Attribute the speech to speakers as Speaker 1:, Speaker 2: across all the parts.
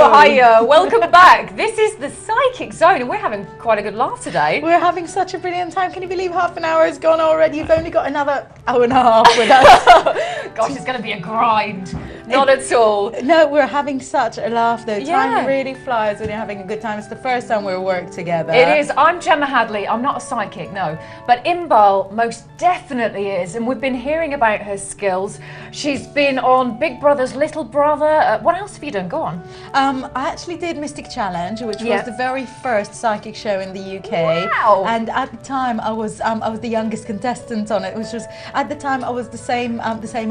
Speaker 1: Oh, hiya, welcome back. This is the Psychic Zone and we're having quite a good laugh today.
Speaker 2: We're having such a brilliant time. Can you believe half an hour has gone already? You've only got another hour and a half with us.
Speaker 1: Gosh, it's going to be a grind. Not at all.
Speaker 2: No, we're having such a laugh though.
Speaker 1: Yeah.
Speaker 2: Time really flies when you're having a good time. It's the first time we've worked together.
Speaker 1: It is. I'm Gemma Hadley. I'm not a psychic, no. But Inbaal most definitely is. And we've been hearing about her skills. She's been on Big Brother's Little Brother. What else have you done? Go on.
Speaker 2: I actually did Mystic Challenge, which was the very first psychic show in the UK.
Speaker 1: Wow.
Speaker 2: And at the time, I was the youngest contestant on it, which was at the time I was the same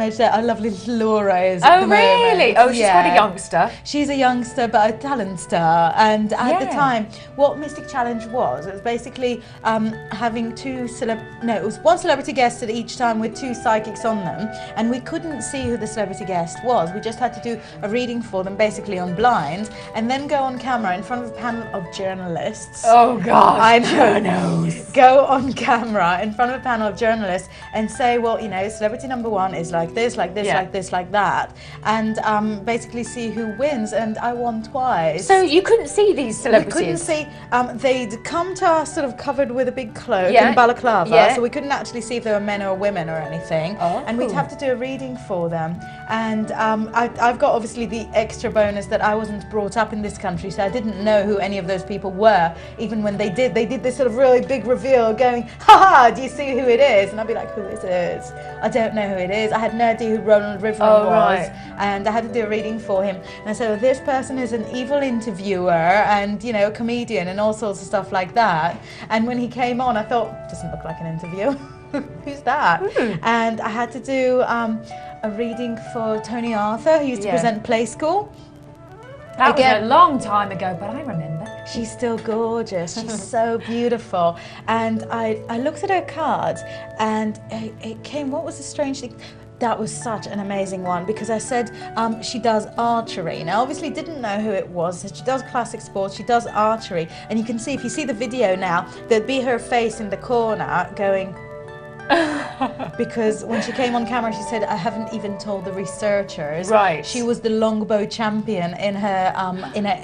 Speaker 2: age that our lovely little Laura is.
Speaker 1: Oh, really? Oh, she's quite a youngster.
Speaker 2: She's a youngster, but a talent star. And at the time, what Mystic Challenge was, it was basically having it was one celebrity guest at each time with two psychics on them, and we couldn't see who the celebrity guest was. We just had to do a reading for them, basically on blind, and then go on camera in front of a panel of journalists.
Speaker 1: Oh, God.
Speaker 2: I know. Go on camera in front of a panel of journalists and say, well, you know, celebrity number one is like this, like this, like this, like that, and basically see who wins. And I won twice.
Speaker 1: So you couldn't see these celebrities?
Speaker 2: We couldn't see. They'd come to us sort of covered with a big cloak and balaclava, so we couldn't actually see if they were men or women or anything.
Speaker 1: Oh.
Speaker 2: And we'd have to do a reading for them. And I've got obviously the extra bonus that I wasn't brought up in this country, so I didn't know who any of those people were. Even when they did this sort of really big reveal, going, "Ha! Do you see who it is?" And I'd be like, "Who is it? I don't know who it is." I had no idea who Ronald River was, and I had to do a reading for him. And I said, well, "This person is an evil interviewer, and you know, a comedian, and all sorts of stuff like that." And when he came on, I thought, "Doesn't look like an interview." Who's that? And I had to do a reading for Tony Arthur, who used to present Play School.
Speaker 1: That was a long time ago, but I remember.
Speaker 2: She's still gorgeous. She's so beautiful. And I looked at her cards, and it came, what was the strange thing? That was such an amazing one, because I said she does archery. Now, obviously didn't know who it was. She does classic sports, she does archery. And you can see, if you see the video now, there'd be her face in the corner going, because when she came on camera, she said, "I haven't even told the researchers." Right. She was the longbow champion in her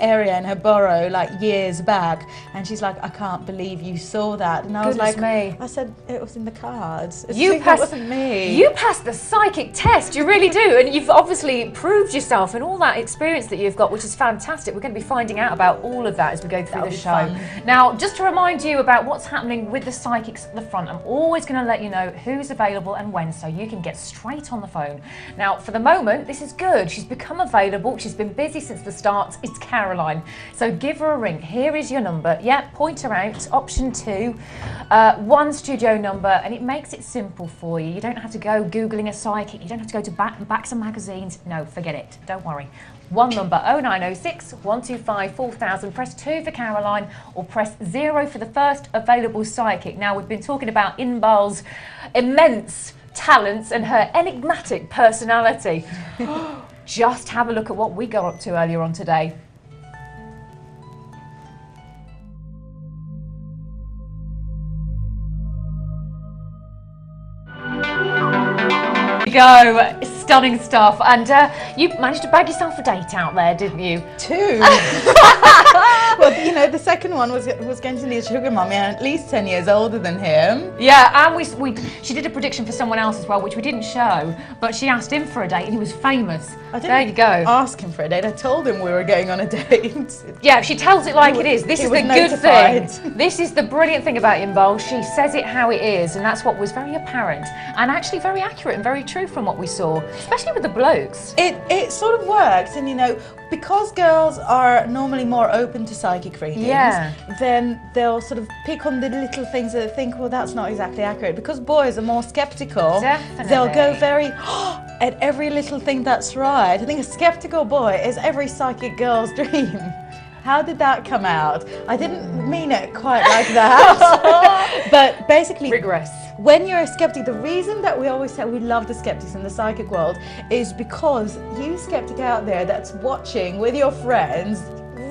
Speaker 2: area, in her borough, like years back. And she's like, "I can't believe you saw that." And I was like, I said, "It was in the cards. It wasn't me."
Speaker 1: You passed the psychic test, you really do. And you've obviously proved yourself and all that experience that you've got, which is fantastic. We're going to be finding out about all of that as we go through the show. Fun. Now, just to remind you about what's happening with the psychics at the front, I'm always going to let you know who's available and when, so you can get straight on the phone. Now, for the moment, this is good. She's become available. She's been busy since the start. It's Caroline. So give her a ring. Here is your number. Yeah, point her out. Option 2, 1 studio number, and it makes it simple for you. You don't have to go Googling a psychic. You don't have to go to backs of magazines. No, forget it. Don't worry. One number, 0906 125 4000. Press 2 for Caroline, or press 0 for the first available psychic. Now, we've been talking about Inbaal's immense talents and her enigmatic personality. Just have a look at what we got up to earlier on today. Go. Stunning stuff. And you managed to bag yourself a date out there, didn't you?
Speaker 2: 2. Well, you know, the second one was going to need a sugar mummy, and at least 10 years older than him.
Speaker 1: Yeah, and she did a prediction for someone else as well, which we didn't show, but she asked him for a date and he was famous. There you go.
Speaker 2: Ask him for a date. I told him we were going on a date.
Speaker 1: Yeah, she tells it like it is. This is the good thing. This is the brilliant thing about Inbaal. She says it how it is, and that's what was very apparent and actually very accurate and very true from what we saw, especially with the blokes.
Speaker 2: It sort of works, and you know, because girls are normally more open to psychic readings, then they'll sort of pick on the little things that they think, well, that's not exactly accurate. Because boys are more skeptical, they'll go very at every little thing that's right. I think a skeptical boy is every psychic girl's dream. How did that come out? I didn't mean it quite like that. But basically,
Speaker 1: regress.
Speaker 2: When you're a skeptic, the reason that we always say we love the skeptics in the psychic world is because you skeptic out there that's watching with your friends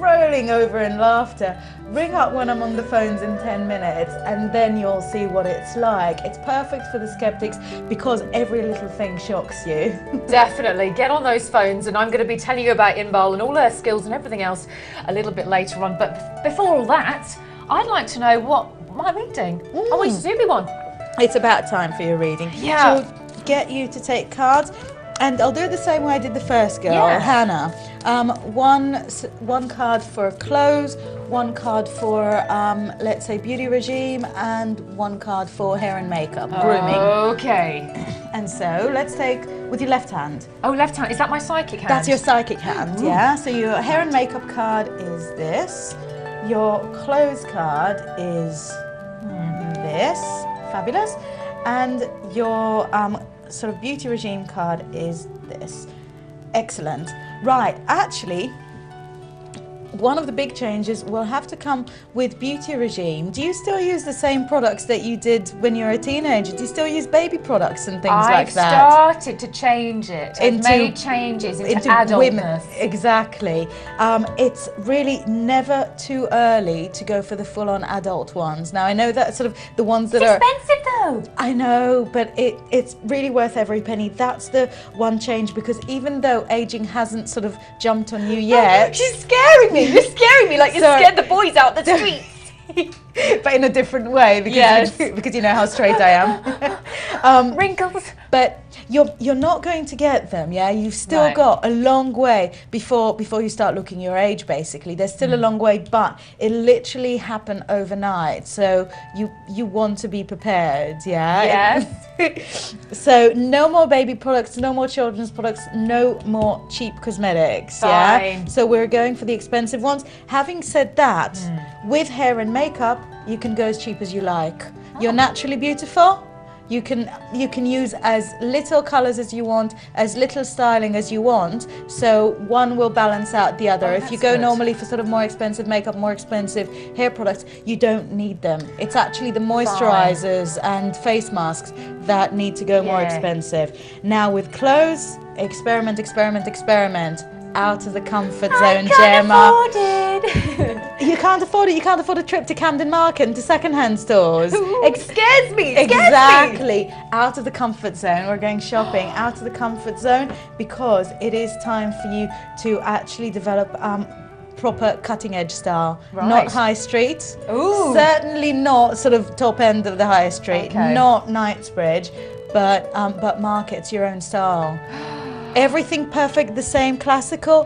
Speaker 2: rolling over in laughter. Ring up when I'm on the phones in 10 minutes and then you'll see what it's like. It's perfect for the skeptics because every little thing shocks you.
Speaker 1: Definitely. Get on those phones, and I'm going to be telling you about Inbaal and all her skills and everything else a little bit later on. But before all that, I'd like to know what am I reading? I want you to do me one.
Speaker 2: It's about time for your reading.
Speaker 1: Yeah.
Speaker 2: She'll get you to take cards, and I'll do it the same way I did the first girl,
Speaker 1: Yeah.
Speaker 2: Hannah. One card for clothes, one card for, let's say, beauty regime, and one card for hair and makeup, grooming.
Speaker 1: Okay.
Speaker 2: And so let's take with your left hand.
Speaker 1: Oh, left hand. Is that my psychic hand?
Speaker 2: That's your psychic hand, yeah? So your hair and makeup card is this. Your clothes card is this. Fabulous. And your sort of beauty regime card is this. Excellent. Right, actually, one of the big changes will have to come with beauty regime. Do you still use the same products that you did when you were a teenager? Do you still use baby products and things like that?
Speaker 1: I've started to change it. I've made changes into adultness.
Speaker 2: Women. Exactly. It's really never too early to go for the full-on adult ones. Now, I know that sort of the ones that are
Speaker 1: expensive though.
Speaker 2: I know, but it's really worth every penny. That's the one change, because even though aging hasn't sort of jumped on you yet.
Speaker 1: She's scaring me. You're scaring me like you scared the boys out the streets.
Speaker 2: But in a different way, because because you know how straight I am.
Speaker 1: Wrinkles.
Speaker 2: But you're not going to get them, yeah? You've still got a long way before you start looking your age, basically. There's still a long way, but it literally happened overnight. So you want to be prepared, yeah?
Speaker 1: Yes.
Speaker 2: So no more baby products, no more children's products, no more cheap cosmetics, yeah? So we're going for the expensive ones. Having said that, with hair and makeup, you can go as cheap as you like. You're naturally beautiful. You can use as little colours as you want, as little styling as you want, so one will balance out the other. If you go normally for sort of more expensive makeup, more expensive hair products, you don't need them. It's actually the moisturisers and face masks that need to go more expensive. Now with clothes, experiment, experiment, experiment. Out of the comfort zone, Gemma. You can't afford it. You can't afford a trip to Camden Market and to second-hand stores.
Speaker 1: It scares me.
Speaker 2: Exactly. Out of the comfort zone. We're going shopping. Out of the comfort zone, because it is time for you to actually develop proper cutting-edge style. Not high street.
Speaker 1: Ooh.
Speaker 2: Certainly not sort of top end of the high street. Not Knightsbridge, but markets, your own style. Everything perfect, the same classical,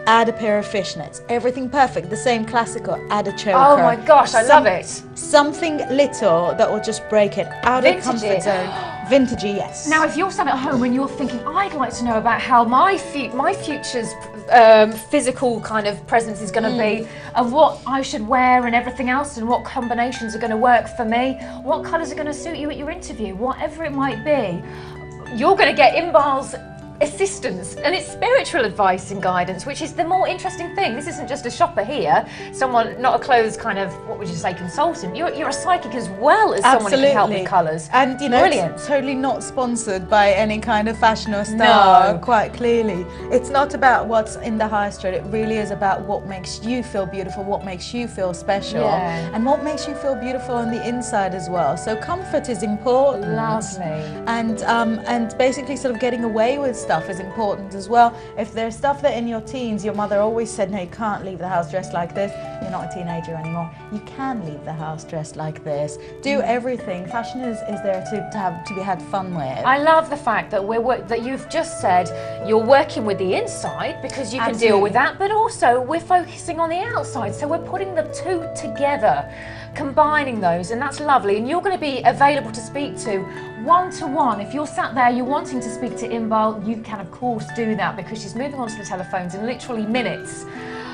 Speaker 2: add a pair of fishnets. Everything perfect, the same classical, add a choker.
Speaker 1: Oh my gosh, I love it.
Speaker 2: Something little that will just break it out of the comfort zone. Vintagey, yes.
Speaker 1: Now, if you're sat at home and you're thinking, I'd like to know about how my future's physical kind of presence is going to be, and what I should wear and everything else, and what combinations are going to work for me, what colours are going to suit you at your interview, whatever it might be, you're going to get Inbaal's assistance, and it's spiritual advice and guidance, which is the more interesting thing. This isn't just a shopper here, someone, not a clothes kind of, what would you say, consultant. You're a psychic as well as someone who can help with colours.
Speaker 2: And you know,
Speaker 1: brilliant.
Speaker 2: It's totally not sponsored by any kind of fashion or style, quite clearly. It's not about what's in the high street, it really is about what makes you feel beautiful, what makes you feel special, and what makes you feel beautiful on the inside as well. So comfort is important.
Speaker 1: Lovely.
Speaker 2: And basically sort of getting away with stuff is important as well. If there's stuff that in your teens, your mother always said, no, you can't leave the house dressed like this, you're not a teenager anymore. You can leave the house dressed like this. Do everything. Fashion is there to be had fun with.
Speaker 1: I love the fact that that you've just said you're working with the inside, because you can deal with that, but also we're focusing on the outside. So we're putting the two together, combining those, and that's lovely. And you're going to be available to speak to one-to-one. If you're sat there, you're wanting to speak to Inbaal, you can of course do that, because she's moving on to the telephones in literally minutes.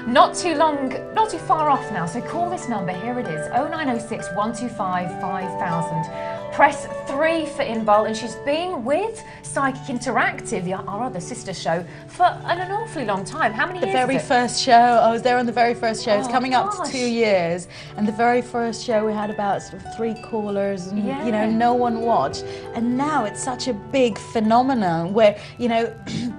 Speaker 1: Not too long, not too far off now, so call this number, here it is, 0906 125 5000. Press 3 for Inbaal, and she's been with Psychic Interactive, our other sister show, for an awfully long time. How many years?
Speaker 2: The very first show, I was there on the very first show. It's coming up to 2 years, and the very first show we had about sort of 3 callers, and you know, no one watched. And now it's such a big phenomenon where, you know,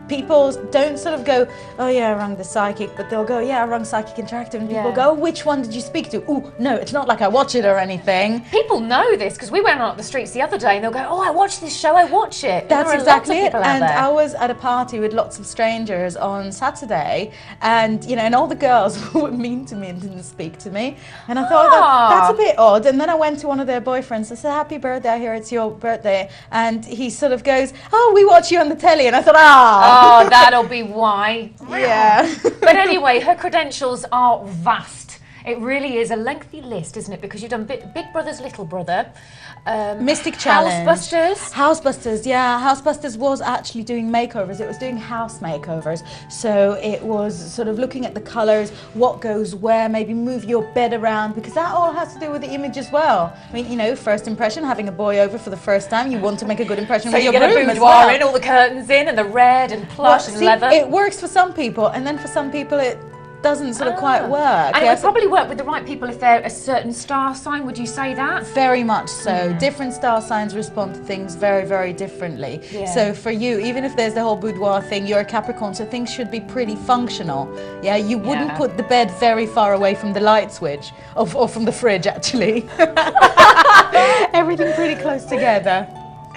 Speaker 2: people don't sort of go, oh yeah, I rang the psychic, but they'll go, yeah, I rang Psychic Interactive, and people go, oh, which one did you speak to? Oh, no, it's not like I watch it or anything.
Speaker 1: People know this because we went out the streets the other day and they'll go, oh, I watch this show, I watch it.
Speaker 2: That's exactly it. And I was at a party with lots of strangers on Saturday, and you know, and all the girls were mean to me and didn't speak to me, and I thought that's a bit odd. And then I went to one of their boyfriends and said, happy birthday, I hear it's your birthday, and he sort of goes, oh, we watch you on the telly, and I thought,
Speaker 1: oh, that'll be why.
Speaker 2: Yeah.
Speaker 1: But anyway, her credentials are vast. It really is a lengthy list, isn't it? Because you've done Big Brother's Little Brother,
Speaker 2: Mystic Challenge,
Speaker 1: Housebusters.
Speaker 2: Yeah, Housebusters was actually doing makeovers. It was doing house makeovers, so it was sort of looking at the colours, what goes where, maybe move your bed around, because that all has to do with the image as well. I mean, you know, first impression, having a boy over for the first time, you want to make a good impression with your room as well. So you get a boudoir
Speaker 1: in, all the curtains in, and the red and plush and leather.
Speaker 2: It works for some people, and then for some people it doesn't sort of quite work.
Speaker 1: And it would probably work with the right people if they're a certain star sign, would you say that?
Speaker 2: Very much so. Different star signs respond to things very, very differently. Yeah. So for you, even if there's the whole boudoir thing, you're a Capricorn, so things should be pretty functional. Yeah, you wouldn't put the bed very far away from the light switch, or from the fridge actually. Everything pretty close together.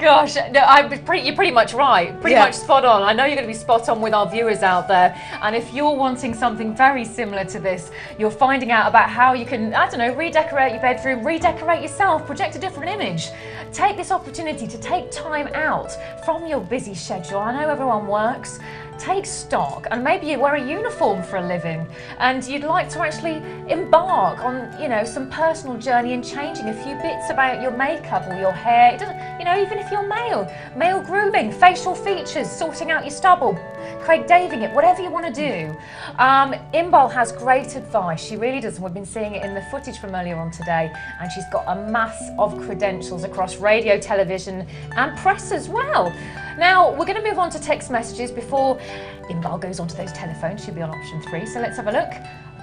Speaker 1: Gosh, no, you're pretty much right, pretty much spot on. I know you're going to be spot on with our viewers out there. And if you're wanting something very similar to this, you're finding out about how you can, I don't know, redecorate your bedroom, redecorate yourself, project a different image. Take this opportunity to take time out from your busy schedule. I know everyone works. Take stock, and maybe you wear a uniform for a living and you'd like to actually embark on, you know, some personal journey in changing a few bits about your makeup or your hair. It doesn't, you know, even if you're male grooming, facial features, sorting out your stubble, Craig Daving it, whatever you want to do. Inbaal has great advice, she really does, and we've been seeing it in the footage from earlier on today, and she's got a mass of credentials across radio, television and press as well. Now, we're going to move on to text messages before Inbaal goes on to those telephones. She'll be on option 3, so let's have a look.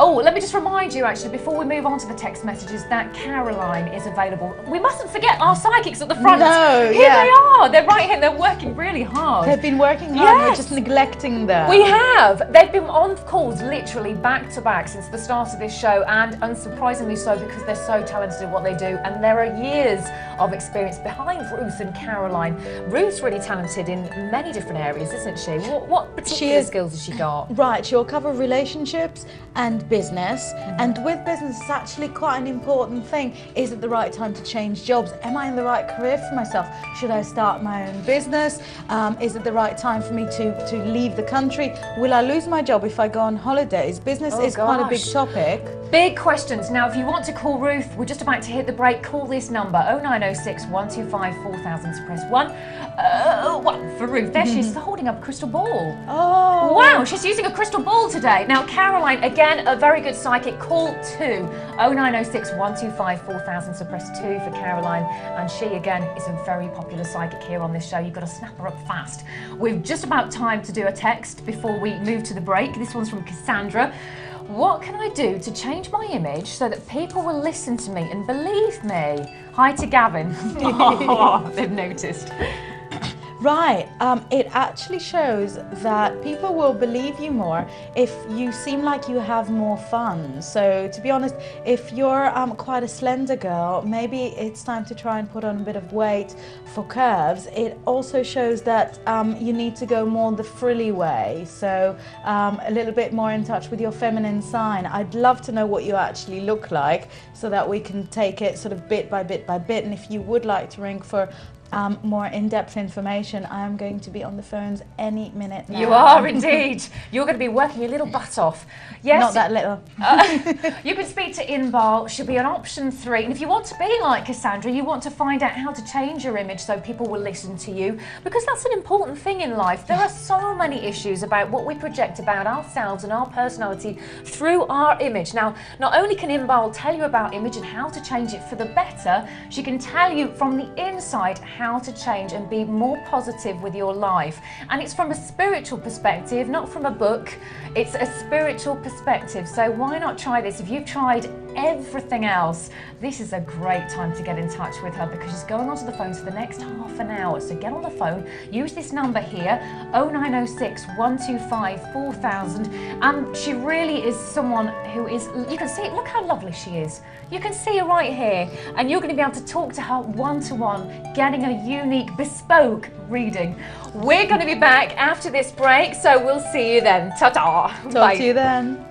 Speaker 1: Oh, let me just remind you, actually, before we move on to the text messages, that Caroline is available. We mustn't forget our psychics at the front.
Speaker 2: No,
Speaker 1: Here they are. They're right here. They're working really hard.
Speaker 2: They've been working hard. We're just neglecting them.
Speaker 1: We have. They've been on calls literally back to back since the start of this show, and unsurprisingly so because they're so talented at what they do. And there are years of experience behind Ruth and Caroline. Ruth's really talented in many different areas, isn't she? What particular skills has she got?
Speaker 2: Right, she'll cover relationships and business, and with business it's actually quite an important thing. Is it the right time to change jobs? Am I in the right career for myself? Should I start my own business? Is it the right time for me to leave the country? Will I lose my job if I go on holidays? Business is quite a big topic.
Speaker 1: Big questions. Now, if you want to call Ruth, we're just about to hit the break. Call this number 0906 125 4000 to press 1. 1 for Ruth. There she is, holding up a crystal ball.
Speaker 2: Oh
Speaker 1: wow, she's using a crystal ball today. Now, Caroline, again, a very good psychic. Call 0906 125 4000 to press 2 for Caroline, and she again is a very popular psychic here on this show. You've got to snap her up fast. We've just about time to do a text before we move to the break. This one's from Cassandra. What can I do to change my image so that people will listen to me and believe me? Hi to Gavin. Oh, they've noticed.
Speaker 2: Right, it actually shows that people will believe you more if you seem like you have more fun. So to be honest, if you're quite a slender girl, maybe it's time to try and put on a bit of weight for curves. It also shows that you need to go more the frilly way, so a little bit more in touch with your feminine sign. I'd love to know what you actually look like so that we can take it sort of bit by bit by bit, and if you would like to ring for more in-depth information, I am going to be on the phones any minute now.
Speaker 1: You are indeed. You're going to be working your little butt off. Yes.
Speaker 2: Not that little.
Speaker 1: You can speak to Inbaal. She'll be on option 3. And if you want to be like Cassandra, you want to find out how to change your image so people will listen to you, because that's an important thing in life. There are so many issues about what we project about ourselves and our personality through our image. Now, not only can Inbaal tell you about image and how to change it for the better, she can tell you from the inside how to change and be more positive with your life. And it's from a spiritual perspective, not from a book. It's a spiritual perspective. So why not try this? If you've tried everything else, this is a great time to get in touch with her because she's going onto the phone for the next half an hour. So get on the phone, use this number here, 0906 125 4000. She really is someone who is, you can see, look how lovely she is. You can see her right here, and you're going to be able to talk to her one-to-one, getting a unique, bespoke reading. We're going to be back after this break, so we'll see you then. Ta-ta.
Speaker 2: Talk to you then.